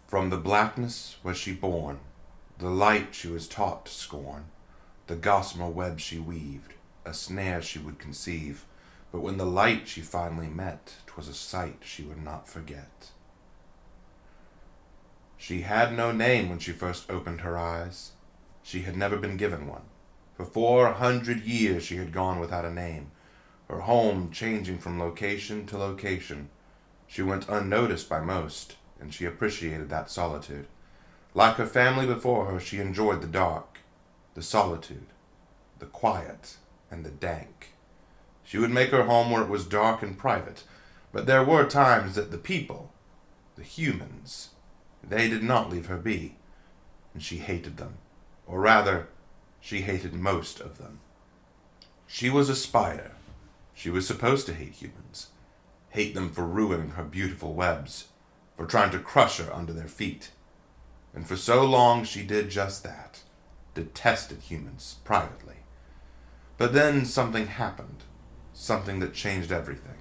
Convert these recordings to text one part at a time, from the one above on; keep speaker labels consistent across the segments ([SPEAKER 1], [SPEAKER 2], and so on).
[SPEAKER 1] From the blackness was she born, the light she was taught to scorn, the gossamer web she weaved, a snare she would conceive, but when the light she finally met, 'twas a sight she would not forget. She had no name when she first opened her eyes. She had never been given one. For 400 years she had gone without a name, her home changing from location to location. She went unnoticed by most, and she appreciated that solitude. Like her family before her, she enjoyed the dark, the solitude, the quiet, and the dank. She would make her home where it was dark and private, but there were times that the people, the humans, they did not leave her be, and she hated them, or rather, she hated most of them. She was a spider. She was supposed to hate humans, hate them for ruining her beautiful webs, for trying to crush her under their feet. And for so long she did just that, detested humans privately. But then something happened, something that changed everything.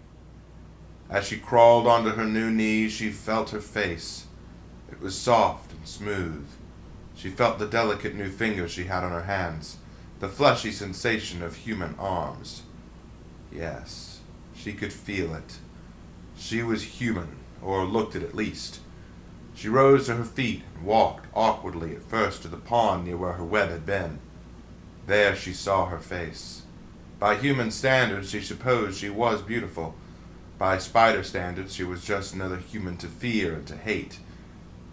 [SPEAKER 1] As she crawled onto her new knees, she felt her face. It was soft and smooth. She felt the delicate new fingers she had on her hands, the fleshy sensation of human arms. Yes, she could feel it. She was human, or looked it at least. She rose to her feet and walked awkwardly at first to the pond near where her web had been. There she saw her face. By human standards, she supposed she was beautiful. By spider standards, she was just another human to fear and to hate.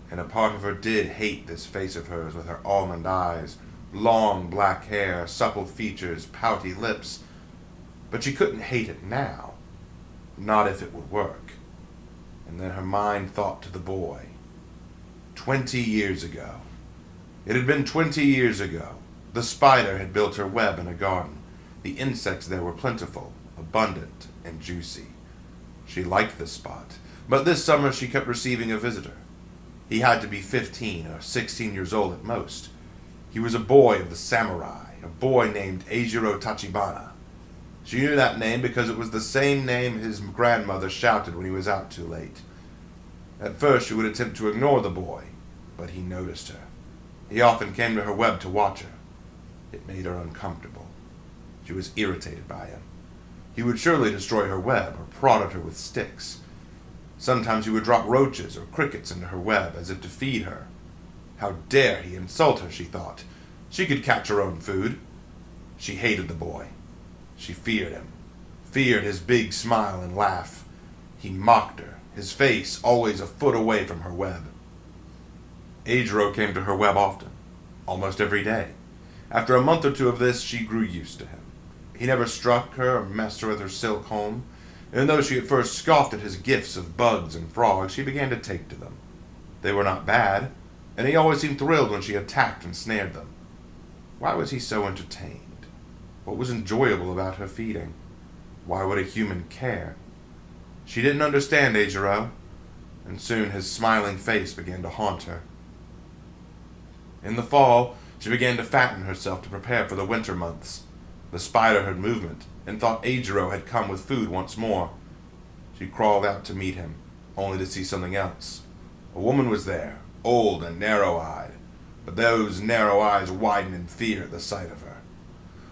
[SPEAKER 1] And a part of her did hate this face of hers with her almond eyes, long black hair, supple features, pouty lips. But she couldn't hate it now. Not if it would work. And then her mind thought to the boy. 20 years ago. It had been 20 years ago. The spider had built her web in a garden. The insects there were plentiful, abundant, and juicy. She liked this spot, but this summer she kept receiving a visitor. He had to be 15 or 16 years old at most. He was a boy of the samurai, a boy named Eijiro Tachibana. She knew that name because it was the same name his grandmother shouted when he was out too late. At first she would attempt to ignore the boy, but he noticed her. He often came to her web to watch her. It made her uncomfortable. She was irritated by him. He would surely destroy her web or prod at her with sticks. Sometimes he would drop roaches or crickets into her web as if to feed her. How dare he insult her, she thought. She could catch her own food. She hated the boy. She feared him, feared his big smile and laugh. He mocked her, his face always a foot away from her web. Eijiro came to her web often, almost every day. After a month or two of this, she grew used to him. He never struck her or messed her with her silk home, and though she at first scoffed at his gifts of bugs and frogs, she began to take to them. They were not bad, and he always seemed thrilled when she attacked and snared them. Why was he so entertained? What was enjoyable about her feeding? Why would a human care? She didn't understand Eijiro, and soon his smiling face began to haunt her. In the fall, she began to fatten herself to prepare for the winter months. The spider heard movement and thought Eijiro had come with food once more. She crawled out to meet him, only to see something else. A woman was there, old and narrow-eyed, but those narrow eyes widened in fear at the sight of her.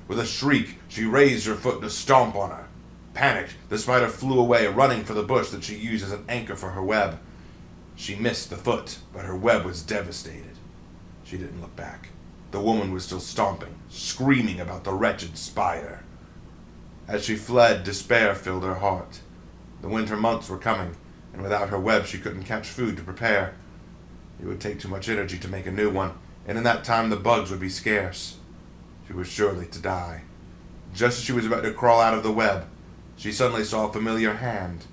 [SPEAKER 1] With a shriek, she raised her foot to stomp on her. Panicked, the spider flew away, running for the bush that she used as an anchor for her web. She missed the foot, but her web was devastated. She didn't look back. The woman was still stomping, screaming about the wretched spider. As she fled, despair filled her heart. The winter months were coming, and without her web she couldn't catch food to prepare. It would take too much energy to make a new one, and in that time the bugs would be scarce. She was surely to die. Just as she was about to crawl out of the web, she suddenly saw a familiar hand.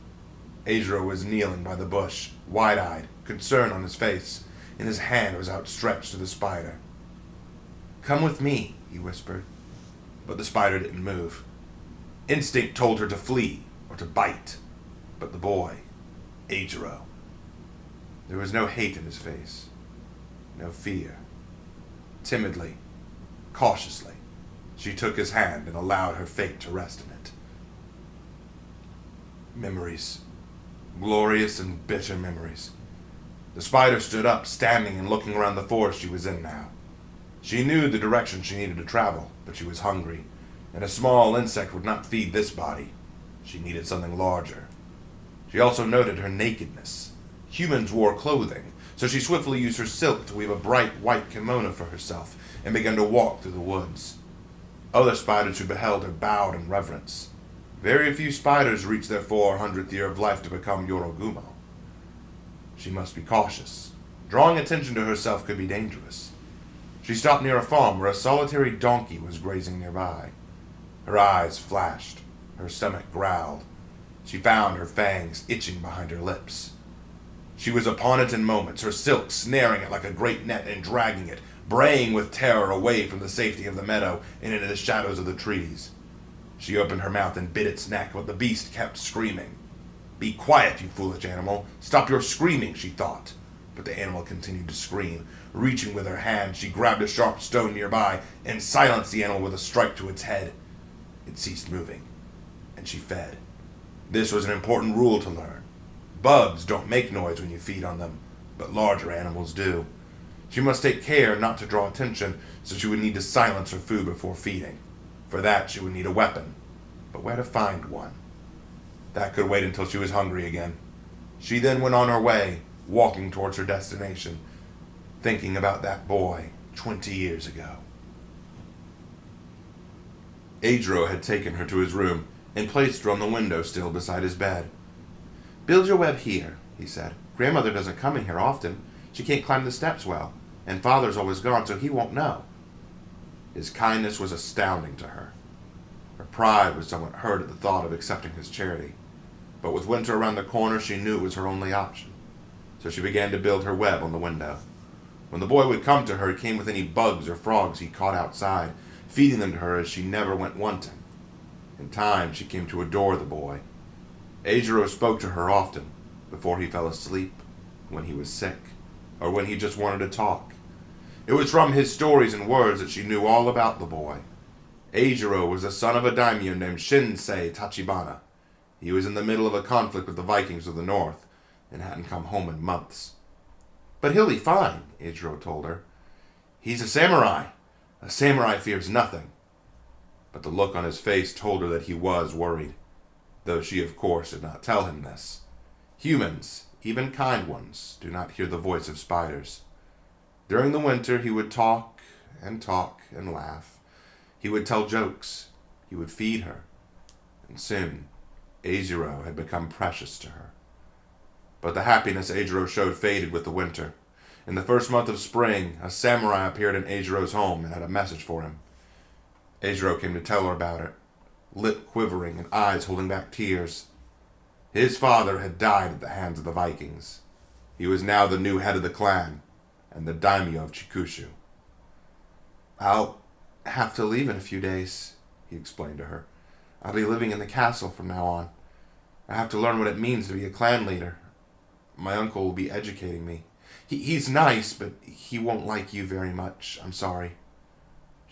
[SPEAKER 1] Eijiro was kneeling by the bush, wide-eyed, concern on his face, and his hand was outstretched to the spider. "Come with me," he whispered. But the spider didn't move. Instinct told her to flee or to bite. But the boy, Eijiro, there was no hate in his face, no fear. Timidly, cautiously, she took his hand and allowed her fate to rest in it. Memories, glorious and bitter memories. The spider stood up, standing and looking around the forest she was in now. She knew the direction she needed to travel, but she was hungry, and a small insect would not feed this body. She needed something larger. She also noted her nakedness. Humans wore clothing, so she swiftly used her silk to weave a bright white kimono for herself and began to walk through the woods. Other spiders who beheld her bowed in reverence. Very few spiders reach their 400th year of life to become Jorogumo. She must be cautious. Drawing attention to herself could be dangerous. She stopped near a farm where a solitary donkey was grazing nearby. Her eyes flashed. Her stomach growled. She found her fangs itching behind her lips. She was upon it in moments, her silk snaring it like a great net and dragging it, braying with terror away from the safety of the meadow and into the shadows of the trees. She opened her mouth and bit its neck, but the beast kept screaming. "Be quiet, you foolish animal. Stop your screaming," she thought. But the animal continued to scream. Reaching with her hand, she grabbed a sharp stone nearby and silenced the animal with a strike to its head. It ceased moving, and she fed. This was an important rule to learn. Bugs don't make noise when you feed on them, but larger animals do. She must take care not to draw attention, so she would need to silence her food before feeding. For that, she would need a weapon. But where to find one? That could wait until she was hungry again. She then went on her way, walking towards her destination, thinking about that boy 20 years ago. Adro had taken her to his room and placed her on the windowsill beside his bed. "Build your web here," he said. "Grandmother doesn't come in here often. She can't climb the steps well, and Father's always gone, so he won't know." His kindness was astounding to her. Her pride was somewhat hurt at the thought of accepting his charity, but with winter around the corner, she knew it was her only option. So she began to build her web on the window. When the boy would come to her, he came with any bugs or frogs he caught outside, feeding them to her as she never went wanting. In time, she came to adore the boy. Eijiro spoke to her often, before he fell asleep, when he was sick, or when he just wanted to talk. It was from his stories and words that she knew all about the boy. Eijiro was the son of a daimyo named Kensei Tachibana. He was in the middle of a conflict with the Vikings of the north, and hadn't come home in months. "But he'll be fine," Eijiro told her. "He's a samurai. A samurai fears nothing." But the look on his face told her that he was worried, though she, of course, did not tell him this. Humans, even kind ones, do not hear the voice of spiders. During the winter, he would talk and laugh. He would tell jokes. He would feed her. And soon, Eijiro had become precious to her. But the happiness Eijiro showed faded with the winter. In the first month of spring, a samurai appeared in Eijiro's home and had a message for him. Eijiro came to tell her about it, lip quivering and eyes holding back tears. His father had died at the hands of the Vikings. He was now the new head of the clan, and the daimyo of Chikushu. "I'll have to leave in a few days," he explained to her. "I'll be living in the castle from now on. I have to learn what it means to be a clan leader. My uncle will be educating me. He's nice, but he won't like you very much. I'm sorry."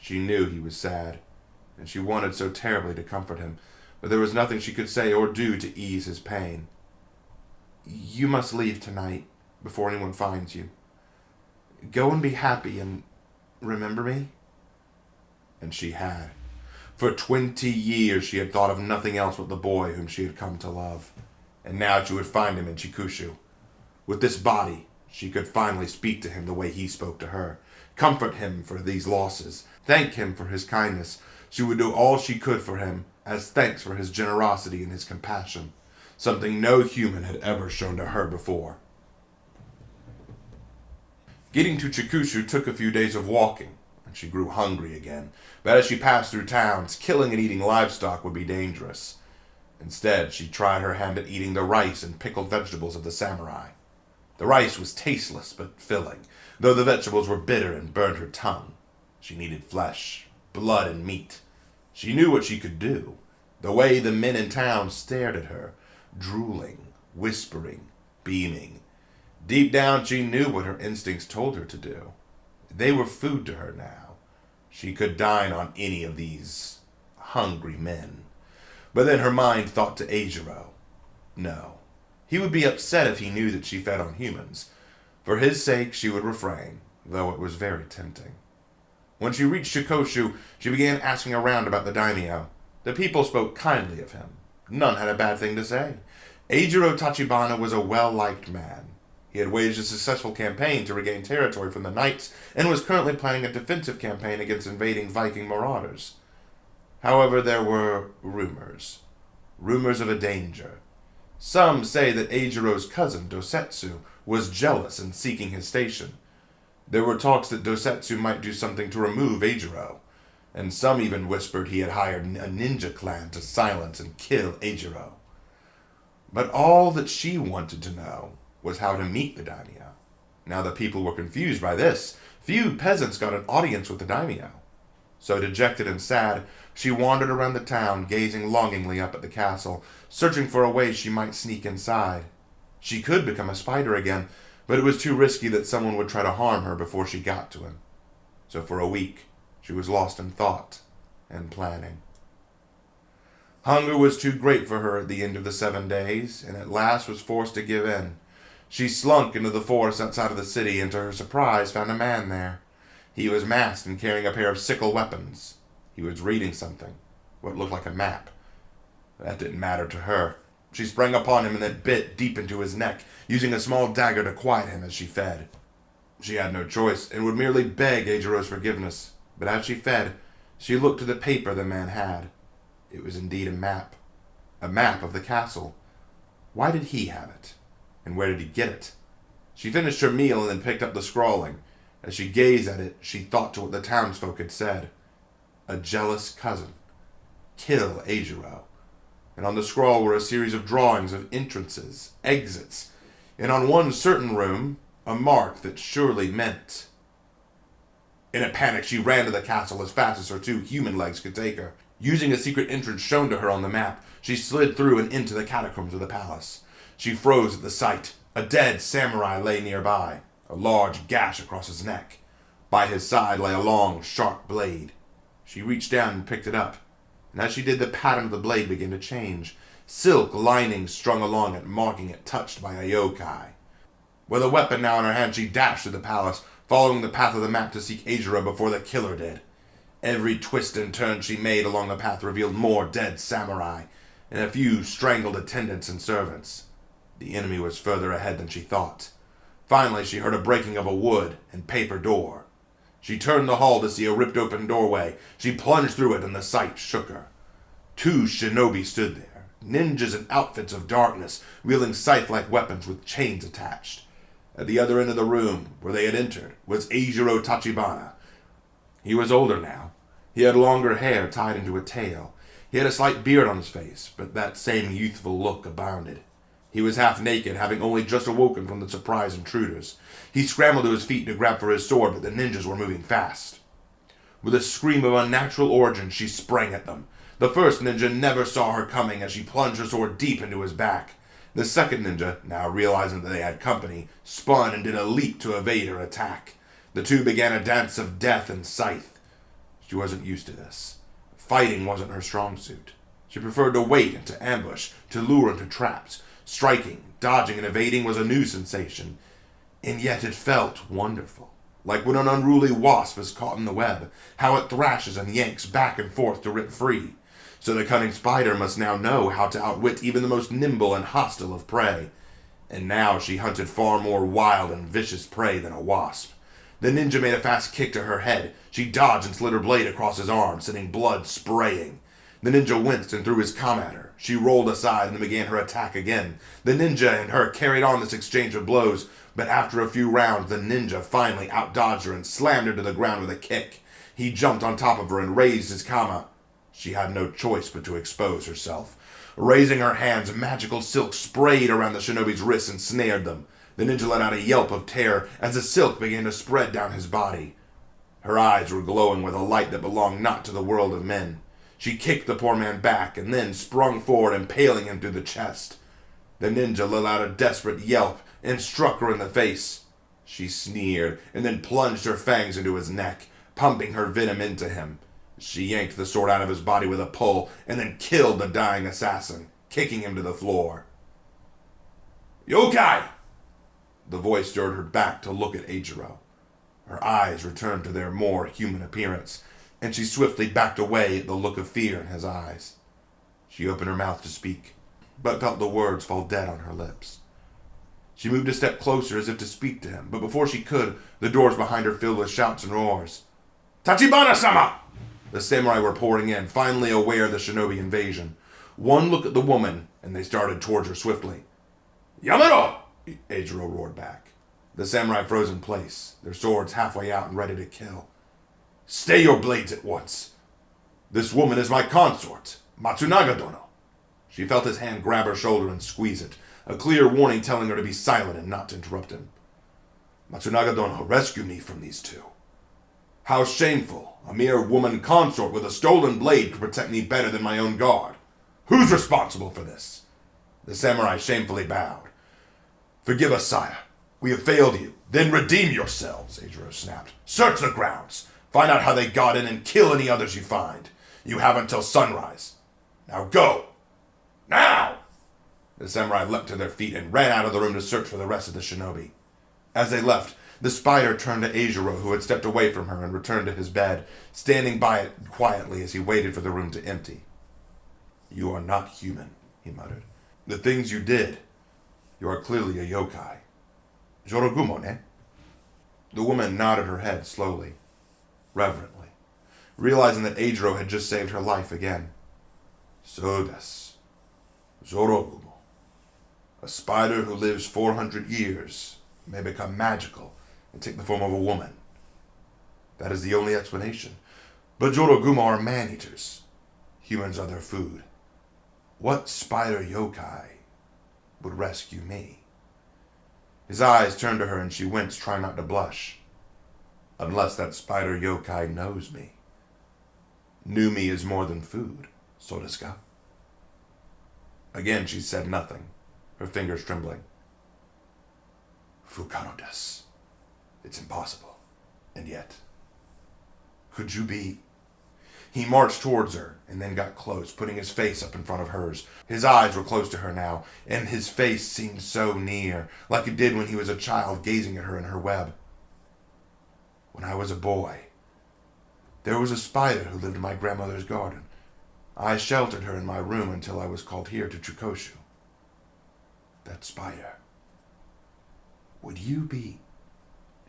[SPEAKER 1] She knew he was sad, and she wanted so terribly to comfort him, but there was nothing she could say or do to ease his pain. "You must leave tonight, before anyone finds you. Go and be happy, and remember me?" And she had. For 20 years she had thought of nothing else but the boy whom she had come to love, and now she would find him in Chikushu. With this body, she could finally speak to him the way he spoke to her, comfort him for these losses, thank him for his kindness. She would do all she could for him, as thanks for his generosity and his compassion, something no human had ever shown to her before. Getting to Chikushu took a few days of walking, and she grew hungry again, but as she passed through towns, killing and eating livestock would be dangerous. Instead, she tried her hand at eating the rice and pickled vegetables of the samurai. The rice was tasteless but filling, though the vegetables were bitter and burned her tongue. She needed flesh, blood, and meat. She knew what she could do. The way the men in town stared at her, drooling, whispering, beaming. Deep down she knew what her instincts told her to do. They were food to her now. She could dine on any of these hungry men. But then her mind thought to Eijiro. No. He would be upset if he knew that she fed on humans. For his sake, she would refrain, though it was very tempting. When she reached Shikoshu, she began asking around about the daimyo. The people spoke kindly of him. None had a bad thing to say. Eijiro Tachibana was a well-liked man. He had waged a successful campaign to regain territory from the knights and was currently planning a defensive campaign against invading Viking marauders. However, there were rumors. Rumors of a danger. Some say that Eijiro's cousin, Dosetsu, was jealous and seeking his station. There were talks that Dosetsu might do something to remove Eijiro, and some even whispered he had hired a ninja clan to silence and kill Eijiro. But all that she wanted to know was how to meet the daimyo. Now the people were confused by this. Few peasants got an audience with the daimyo. So dejected and sad, she wandered around the town, gazing longingly up at the castle, searching for a way she might sneak inside. She could become a spider again, but it was too risky that someone would try to harm her before she got to him. So for a week, she was lost in thought and planning. Hunger was too great for her at the end of the 7 days, and at last was forced to give in. She slunk into the forest outside of the city, and to her surprise found a man there. He was masked and carrying a pair of sickle weapons. He was reading something, what looked like a map. That didn't matter to her. She sprang upon him and then bit deep into his neck, using a small dagger to quiet him as she fed. She had no choice, and would merely beg Eijiro's forgiveness. But as she fed, she looked at the paper the man had. It was indeed a map of the castle. Why did he have it? And where did he get it? She finished her meal and then picked up the scrawling. As she gazed at it, she thought to what the townsfolk had said. A jealous cousin. Kill Eijiro. And on the scroll were a series of drawings of entrances, exits, and on one certain room, a mark that surely meant. In a panic, she ran to the castle as fast as her 2 human legs could take her. Using a secret entrance shown to her on the map, she slid through and into the catacombs of the palace. She froze at the sight. A dead samurai lay nearby, a large gash across his neck. By his side lay a long, sharp blade. She reached down and picked it up, and as she did, the pattern of the blade began to change. Silk linings strung along it, marking it touched by a yokai. With a weapon now in her hand, she dashed through the palace, following the path of the map to seek Eijiro before the killer did. Every twist and turn she made along the path revealed more dead samurai, and a few strangled attendants and servants. The enemy was further ahead than she thought. Finally, she heard a breaking of a wood and paper door. She turned the hall to see a ripped-open doorway. She plunged through it, and the sight shook her. 2 shinobi stood there, ninjas in outfits of darkness, wielding scythe-like weapons with chains attached. At the other end of the room, where they had entered, was Eijiro Tachibana. He was older now. He had longer hair tied into a tail. He had a slight beard on his face, but that same youthful look abounded. He was half naked, having only just awoken from the surprised intruders. He scrambled to his feet to grab for his sword, but the ninjas were moving fast. With a scream of unnatural origin, she sprang at them. The first ninja never saw her coming as she plunged her sword deep into his back. The second ninja, now realizing that they had company, spun and did a leap to evade her attack. The 2 began a dance of death and scythe. She wasn't used to this. Fighting wasn't her strong suit. She preferred to wait and to ambush, to lure into traps. Striking, dodging, and evading was a new sensation. And yet it felt wonderful. Like when an unruly wasp is caught in the web, how it thrashes and yanks back and forth to rip free. So the cunning spider must now know how to outwit even the most nimble and hostile of prey. And now she hunted far more wild and vicious prey than a wasp. The ninja made a fast kick to her head. She dodged and slid her blade across his arm, sending blood spraying. The ninja winced and threw his com at her. She rolled aside and began her attack again. The ninja and her carried on this exchange of blows, but after a few rounds, the ninja finally outdodged her and slammed her to the ground with a kick. He jumped on top of her and raised his kama. She had no choice but to expose herself. Raising her hands, magical silk sprayed around the shinobi's wrists and snared them. The ninja let out a yelp of terror as the silk began to spread down his body. Her eyes were glowing with a light that belonged not to the world of men. She kicked the poor man back and then sprung forward, impaling him through the chest. The ninja let out a desperate yelp and struck her in the face. She sneered and then plunged her fangs into his neck, pumping her venom into him. She yanked the sword out of his body with a pull and then killed the dying assassin, kicking him to the floor. "Yokai!" The voice stirred her back to look at Eijiro. Her eyes returned to their more human appearance, and she swiftly backed away at the look of fear in his eyes. She opened her mouth to speak, but felt the words fall dead on her lips. She moved a step closer as if to speak to him, but before she could, the doors behind her filled with shouts and roars. "Tachibana-sama!" The samurai were pouring in, finally aware of the shinobi invasion. One look at the woman, and they started towards her swiftly. "Yamero!" Eijiro roared back. The samurai froze in place, their swords halfway out and ready to kill. "Stay your blades at once. This woman is my consort, Matsunaga-dono." She felt his hand grab her shoulder and squeeze it, a clear warning telling her to be silent and not to interrupt him. "Matsunaga-dono, rescue me from these two. How shameful! A mere woman consort with a stolen blade could protect me better than my own guard. Who's responsible for this?" The samurai shamefully bowed. "Forgive us, sire. We have failed you. Then redeem yourselves," Eijiro snapped. "Search the grounds. Find out how they got in and kill any others you find. You have until sunrise. Now go. Now!" The samurai leapt to their feet and ran out of the room to search for the rest of the shinobi. As they left, the spider turned to Eijiro, who had stepped away from her and returned to his bed, standing by it quietly as he waited for the room to empty. "You are not human," he muttered. "The things you did, you are clearly a yokai. Jorogumo, ne?" The woman nodded her head slowly, reverently, realizing that Eijiro had just saved her life again. "So desu. Jorogumo. A spider who lives 400 years may become magical and take the form of a woman. That is the only explanation. But Jorogumo are man-eaters. Humans are their food. What spider yokai would rescue me?" His eyes turned to her and she winced, trying not to blush. "Unless that spider yokai knows me. Knew me as more than food, so desu ka?" Again she said nothing, her fingers trembling. "Fukano desu. It's impossible. And yet, could you be..." He marched towards her and then got close, putting his face up in front of hers. His eyes were close to her now, and his face seemed so near, like it did when he was a child gazing at her in her web. "When I was a boy, there was a spider who lived in my grandmother's garden. I sheltered her in my room until I was called here to Chukoshu. That spider. Would you be..."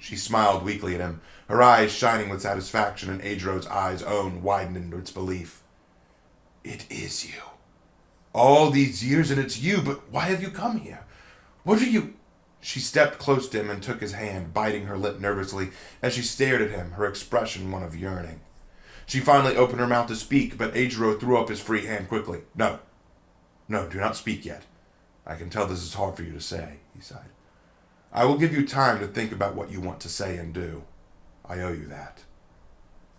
[SPEAKER 1] She smiled weakly at him, her eyes shining with satisfaction, and Eijiro's eyes' own widened into its belief. "It is you. All these years and it's you, but why have you come here? What are you..." She stepped close to him and took his hand, biting her lip nervously as she stared at him, her expression one of yearning. She finally opened her mouth to speak, but Eijiro threw up his free hand quickly. No, do not speak yet. I can tell this is hard for you to say," he sighed. "I will give you time to think about what you want to say and do. I owe you that."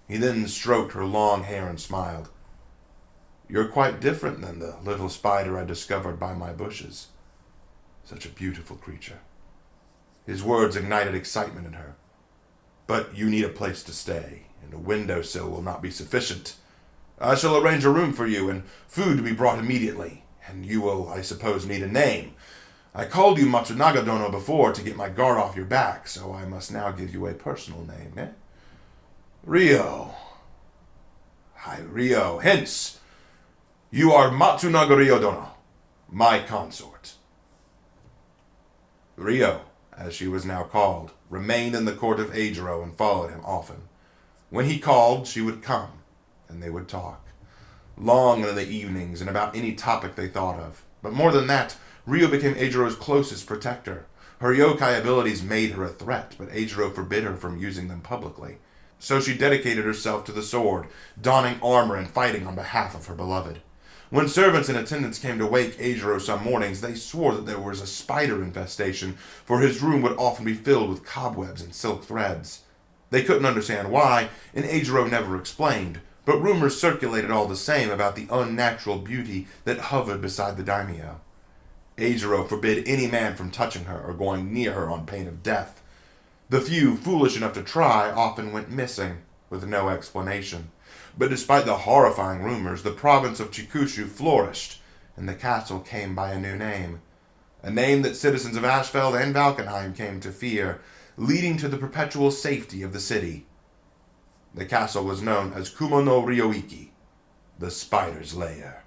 [SPEAKER 1] He then stroked her long hair and smiled. "You're quite different than the little spider I discovered by my bushes. Such a beautiful creature." His words ignited excitement in her. "But you need a place to stay, and a windowsill will not be sufficient. I shall arrange a room for you, and food to be brought immediately, and you will, I suppose, need a name. I called you Matsunaga-dono before to get my guard off your back, so I must now give you a personal name, eh? Rio. Hi, Rio. Hence, you are Matsunaga Rio-dono, my consort." Rio, as she was now called, remained in the court of Eijiro and followed him often. When he called, she would come, and they would talk, long into the evenings and about any topic they thought of. But more than that, Rio became Eijiro's closest protector. Her yokai abilities made her a threat, but Eijiro forbid her from using them publicly. So she dedicated herself to the sword, donning armor and fighting on behalf of her beloved. When servants and attendants came to wake Eijiro some mornings, they swore that there was a spider infestation, for his room would often be filled with cobwebs and silk threads. They couldn't understand why, and Eijiro never explained, but rumors circulated all the same about the unnatural beauty that hovered beside the daimyo. Eijiro forbid any man from touching her or going near her on pain of death. The few foolish enough to try often went missing, with no explanation. But despite the horrifying rumors, the province of Chikushu flourished, and the castle came by a new name, a name that citizens of Ashfeld and Valkenheim came to fear, leading to the perpetual safety of the city. The castle was known as Kumo no Ryoiki, the Spider's Lair.